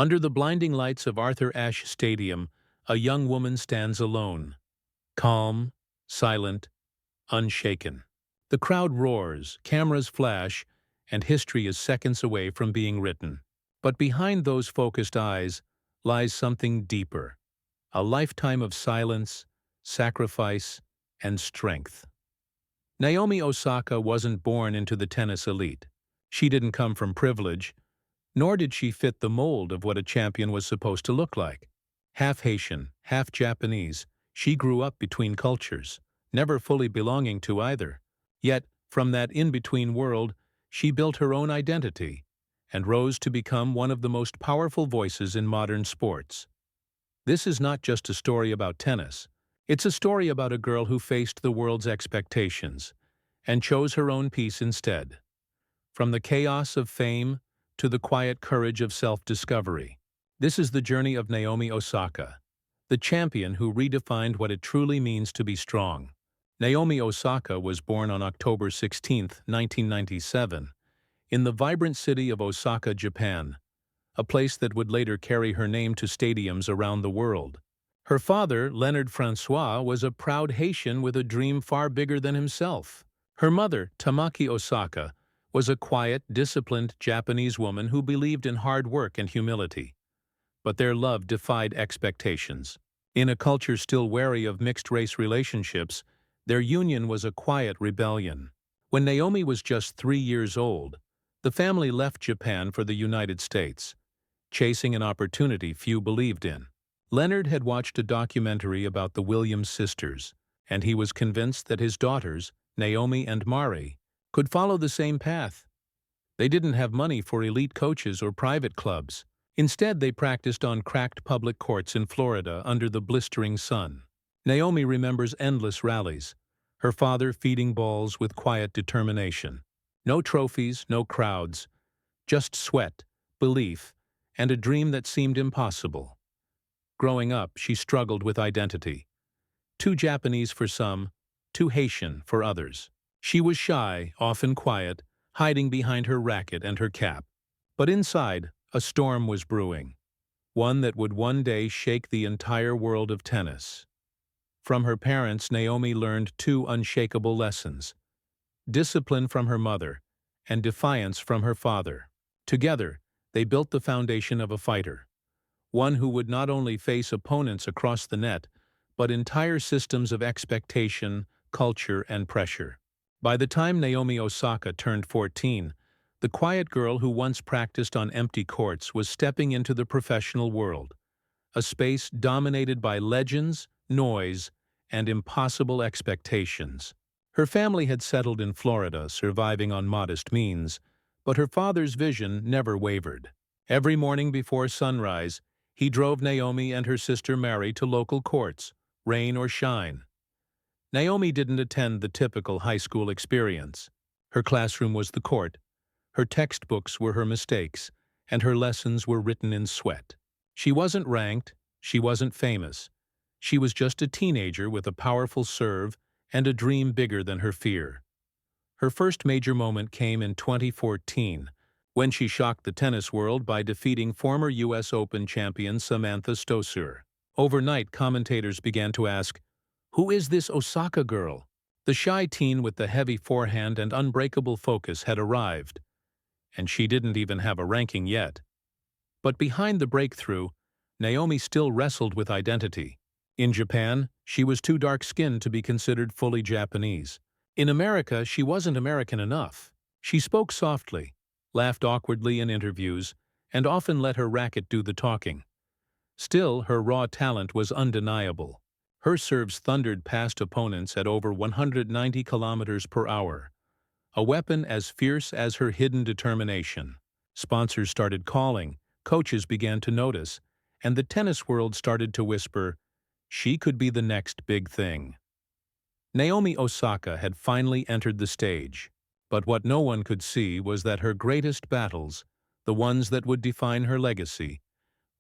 Under the blinding lights of Arthur Ashe Stadium, a young woman stands alone, calm, silent, unshaken. The crowd roars, cameras flash, and history is seconds away from being written. But behind those focused eyes lies something deeper, a lifetime of silence, sacrifice, and strength. Naomi Osaka wasn't born into the tennis elite. She didn't come from privilege, nor did she fit the mold of what a champion was supposed to look like. Half Haitian, half Japanese, she grew up between cultures, never fully belonging to either. Yet, from that in-between world, she built her own identity and rose to become one of the most powerful voices in modern sports. This is not just a story about tennis. It's a story about a girl who faced the world's expectations and chose her own peace instead. From the chaos of fame to the quiet courage of self-discovery. This is the journey of Naomi Osaka, the champion who redefined what it truly means to be strong. Naomi Osaka was born on October 16, 1997, in the vibrant city of Osaka, Japan, a place that would later carry her name to stadiums around the world. Her father, Leonard Francois, was a proud Haitian with a dream far bigger than himself. Her mother, Tamaki Osaka, was a quiet, disciplined Japanese woman who believed in hard work and humility. But their love defied expectations. In a culture still wary of mixed-race relationships, their union was a quiet rebellion. When Naomi was just 3 years old, the family left Japan for the United States, chasing an opportunity few believed in. Leonard had watched a documentary about the Williams sisters, and he was convinced that his daughters, Naomi and Mari, could follow the same path. They didn't have money for elite coaches or private clubs. Instead, they practiced on cracked public courts in Florida under the blistering sun. Naomi remembers endless rallies, her father feeding balls with quiet determination. No trophies, no crowds, just sweat, belief, and a dream that seemed impossible. Growing up, she struggled with identity. Too Japanese for some, too Haitian for others. She was shy, often quiet, hiding behind her racket and her cap. But inside, a storm was brewing, one that would one day shake the entire world of tennis. From her parents, Naomi learned 2 unshakable lessons: discipline from her mother and defiance from her father. Together, they built the foundation of a fighter, one who would not only face opponents across the net, but entire systems of expectation, culture, and pressure. By the time Naomi Osaka turned 14, the quiet girl who once practiced on empty courts was stepping into the professional world, a space dominated by legends, noise, and impossible expectations. Her family had settled in Florida, surviving on modest means, but her father's vision never wavered. Every morning before sunrise, he drove Naomi and her sister Mary to local courts, rain or shine. Naomi didn't attend the typical high school experience. Her classroom was the court, her textbooks were her mistakes, and her lessons were written in sweat. She wasn't ranked, she wasn't famous. She was just a teenager with a powerful serve and a dream bigger than her fear. Her first major moment came in 2014, when she shocked the tennis world by defeating former U.S. Open champion Samantha Stosur. Overnight, commentators began to ask, "Who is this Osaka girl?" The shy teen with the heavy forehand and unbreakable focus had arrived, and she didn't even have a ranking yet. But behind the breakthrough, Naomi still wrestled with identity. In Japan, she was too dark-skinned to be considered fully Japanese. In America, she wasn't American enough. She spoke softly, laughed awkwardly in interviews, and often let her racket do the talking. Still, her raw talent was undeniable. Her serves thundered past opponents at over 190 kilometers per hour, a weapon as fierce as her hidden determination. Sponsors started calling, coaches began to notice, and the tennis world started to whisper, she could be the next big thing. Naomi Osaka had finally entered the stage, but what no one could see was that her greatest battles, the ones that would define her legacy,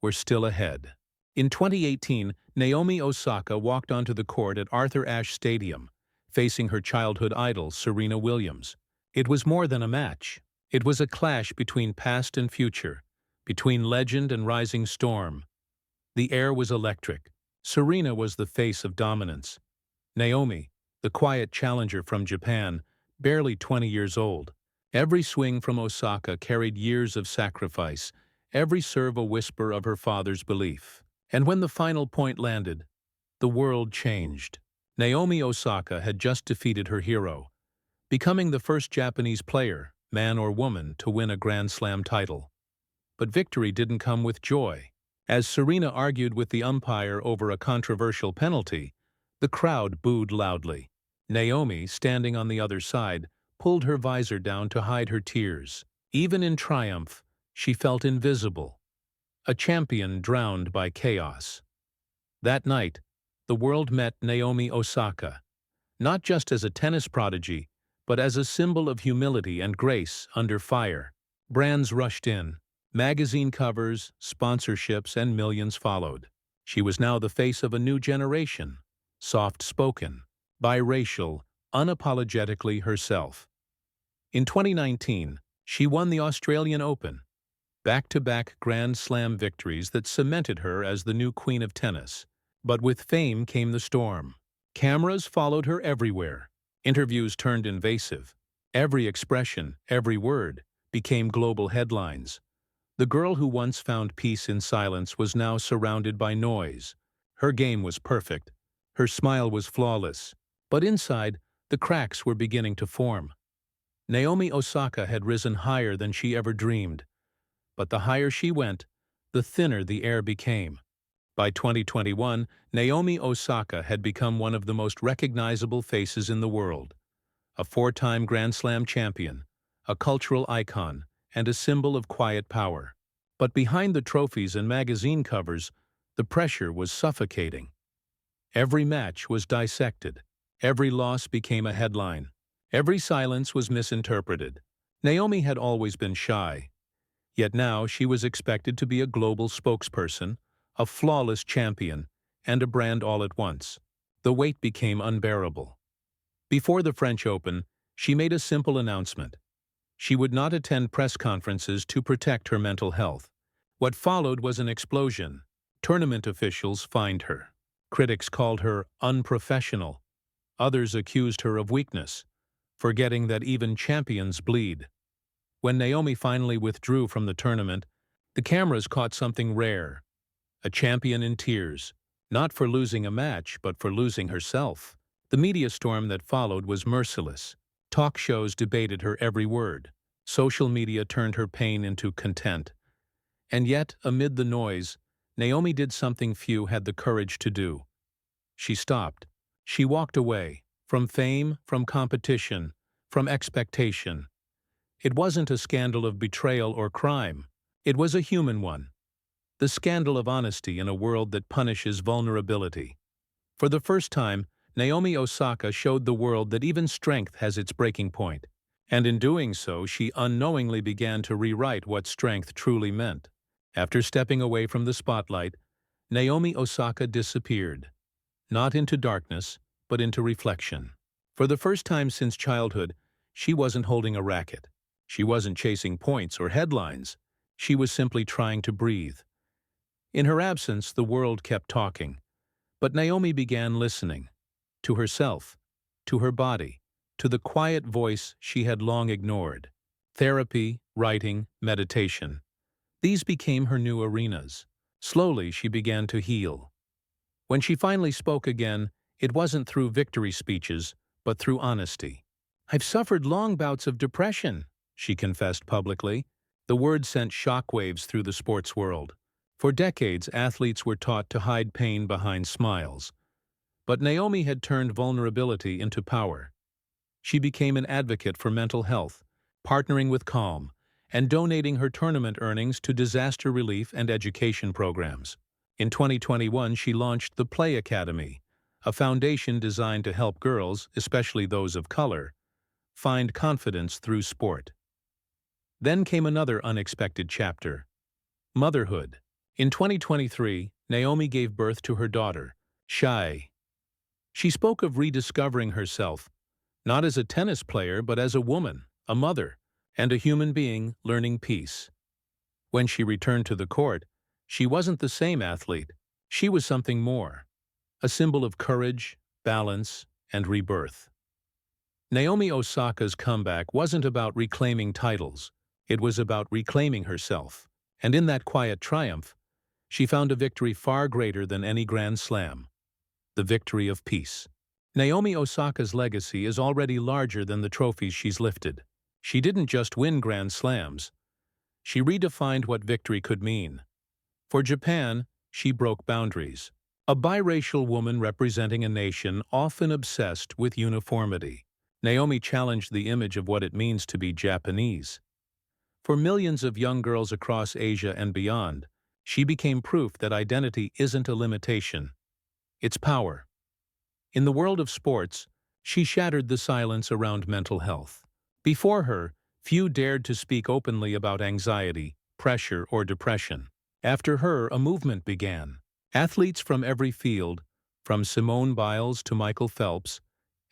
were still ahead. In 2018, Naomi Osaka walked onto the court at Arthur Ashe Stadium, facing her childhood idol, Serena Williams. It was more than a match. It was a clash between past and future, Between legend and rising storm, the air was electric. Serena was the face of dominance. Naomi, the quiet challenger from Japan, barely 20 years old. Every swing from Osaka carried years of sacrifice, every serve a whisper of her father's belief. And when the final point landed, the world changed. Naomi Osaka had just defeated her hero, becoming the first Japanese player, man or woman, to win a Grand Slam title. But victory didn't come with joy. As Serena argued with the umpire over a controversial penalty, the crowd booed loudly. Naomi, standing on the other side, pulled her visor down to hide her tears. Even in triumph, she felt invisible, a champion drowned by chaos. That night, the world met Naomi Osaka, not just as a tennis prodigy, but as a symbol of humility and grace under fire. Brands rushed in. Magazine covers, sponsorships, and millions followed. She was now the face of a new generation, soft-spoken, biracial, unapologetically herself. In 2019, she won the Australian Open, back-to-back Grand Slam victories that cemented her as the new queen of tennis. But with fame came the storm. Cameras followed her everywhere. Interviews turned invasive. Every expression, every word, became global headlines. The girl who once found peace in silence was now surrounded by noise. Her game was perfect. Her smile was flawless. But inside, the cracks were beginning to form. Naomi Osaka had risen higher than she ever dreamed. But the higher she went, the thinner the air became. By 2021, Naomi Osaka had become one of the most recognizable faces in the world. A four-time Grand Slam champion, a cultural icon, and a symbol of quiet power. But behind the trophies and magazine covers, the pressure was suffocating. Every match was dissected. Every loss became a headline. Every silence was misinterpreted. Naomi had always been shy. Yet now she was expected to be a global spokesperson, a flawless champion, and a brand all at once. The weight became unbearable. Before the French Open, she made a simple announcement. She would not attend press conferences to protect her mental health. What followed was an explosion. Tournament officials fined her. Critics called her unprofessional. Others accused her of weakness, forgetting that even champions bleed. When Naomi finally withdrew from the tournament, the cameras caught something rare. A champion in tears, not for losing a match, but for losing herself. The media storm that followed was merciless. Talk shows debated her every word. Social media turned her pain into content. And yet, amid the noise, Naomi did something few had the courage to do. She stopped. She walked away, from fame, from competition, from expectation. It wasn't a scandal of betrayal or crime. It was a human one. The scandal of honesty in a world that punishes vulnerability. For the first time, Naomi Osaka showed the world that even strength has its breaking point. And in doing so, she unknowingly began to rewrite what strength truly meant. After stepping away from the spotlight, Naomi Osaka disappeared. Not into darkness, but into reflection. For the first time since childhood, she wasn't holding a racket. She wasn't chasing points or headlines. She was simply trying to breathe. In her absence, the world kept talking. But Naomi began listening. To herself, to her body, to the quiet voice she had long ignored. Therapy, writing, meditation. These became her new arenas. Slowly, she began to heal. When she finally spoke again, it wasn't through victory speeches, but through honesty. "I've suffered long bouts of depression," she confessed publicly. The word sent shockwaves through the sports world. For decades, athletes were taught to hide pain behind smiles. But Naomi had turned vulnerability into power. She became an advocate for mental health, partnering with Calm, and donating her tournament earnings to disaster relief and education programs. In 2021, she launched the Play Academy, a foundation designed to help girls, especially those of color, find confidence through sport. Then came another unexpected chapter: motherhood. In 2023, Naomi gave birth to her daughter, Shai. She spoke of rediscovering herself, not as a tennis player but as a woman, a mother, and a human being learning peace. When she returned to the court, she wasn't the same athlete. She was something more, a symbol of courage, balance, and rebirth. Naomi Osaka's comeback wasn't about reclaiming titles. It was about reclaiming herself. And in that quiet triumph, she found a victory far greater than any Grand Slam, the victory of peace. Naomi Osaka's legacy is already larger than the trophies she's lifted. She didn't just win Grand Slams. She redefined what victory could mean. For Japan, she broke boundaries. A biracial woman representing a nation often obsessed with uniformity. Naomi challenged the image of what it means to be Japanese. For millions of young girls across Asia and beyond, she became proof that identity isn't a limitation. It's power. In the world of sports, she shattered the silence around mental health. Before her, few dared to speak openly about anxiety, pressure, or depression. After her, a movement began. Athletes from every field, from Simone Biles to Michael Phelps,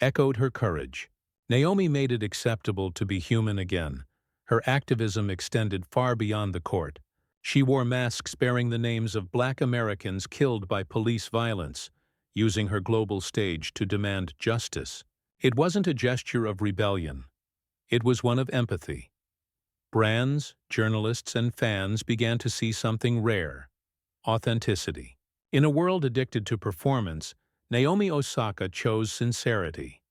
echoed her courage. Naomi made it acceptable to be human again. Her activism extended far beyond the court. She wore masks bearing the names of Black Americans killed by police violence, using her global stage to demand justice. It wasn't a gesture of rebellion. It was one of empathy. Brands, journalists, and fans began to see something rare: authenticity. In a world addicted to performance, Naomi Osaka chose sincerity.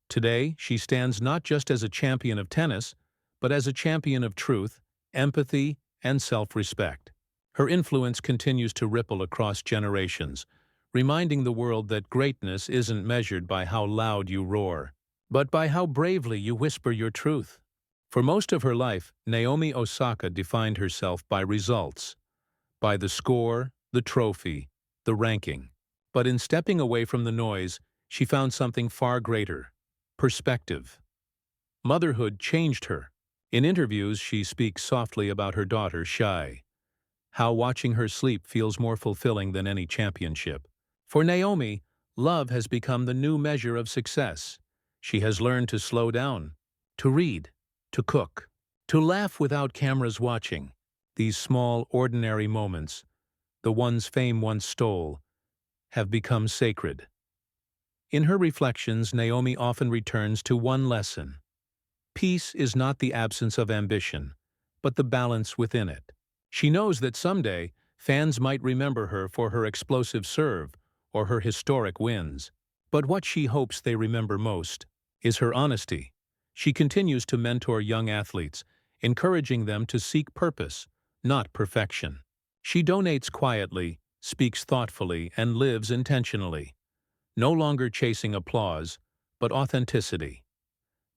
Today, she stands not just as a champion of tennis, but as a champion of truth, empathy, and self-respect. Her influence continues to ripple across generations, reminding the world that greatness isn't measured by how loud you roar, but by how bravely you whisper your truth. For most of her life, Naomi Osaka defined herself by results, by the score, the trophy, the ranking. But in stepping away from the noise, she found something far greater: perspective. Motherhood changed her. In interviews, she speaks softly about her daughter, Shai, how watching her sleep feels more fulfilling than any championship. For Naomi, love has become the new measure of success. She has learned to slow down, to read, to cook, to laugh without cameras watching. These small, ordinary moments, the ones fame once stole, have become sacred. In her reflections, Naomi often returns to one lesson: peace is not the absence of ambition, but the balance within it. She knows that someday, fans might remember her for her explosive serve or her historic wins. But what she hopes they remember most is her honesty. She continues to mentor young athletes, encouraging them to seek purpose, not perfection. She donates quietly, speaks thoughtfully, and lives intentionally, no longer chasing applause, but authenticity.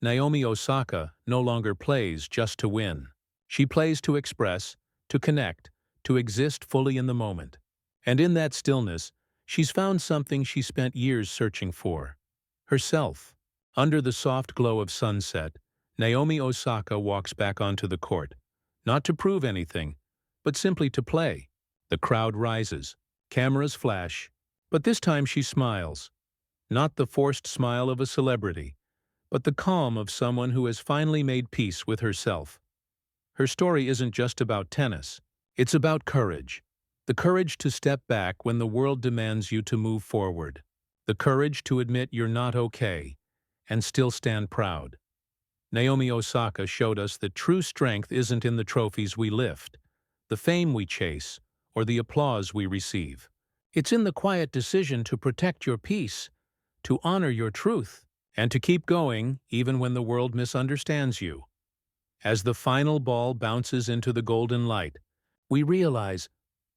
Naomi Osaka no longer plays just to win. She plays to express, to connect, to exist fully in the moment. And in that stillness, she's found something she spent years searching for: herself. Under the soft glow of sunset, Naomi Osaka walks back onto the court, not to prove anything, but simply to play. The crowd rises, cameras flash, but this time she smiles. Not the forced smile of a celebrity, but the calm of someone who has finally made peace with herself. Her story isn't just about tennis. It's about courage. The courage to step back when the world demands you to move forward. The courage to admit you're not okay and still stand proud. Naomi Osaka showed us that true strength isn't in the trophies we lift, the fame we chase, or the applause we receive. It's in the quiet decision to protect your peace, to honor your truth, and to keep going even when the world misunderstands you. As the final ball bounces into the golden light, we realize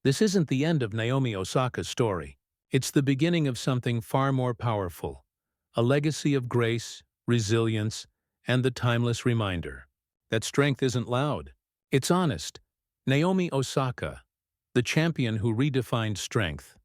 this isn't the end of Naomi Osaka's story. It's the beginning of something far more powerful, a legacy of grace, resilience, and the timeless reminder that strength isn't loud, it's honest. Naomi Osaka, the champion who redefined strength.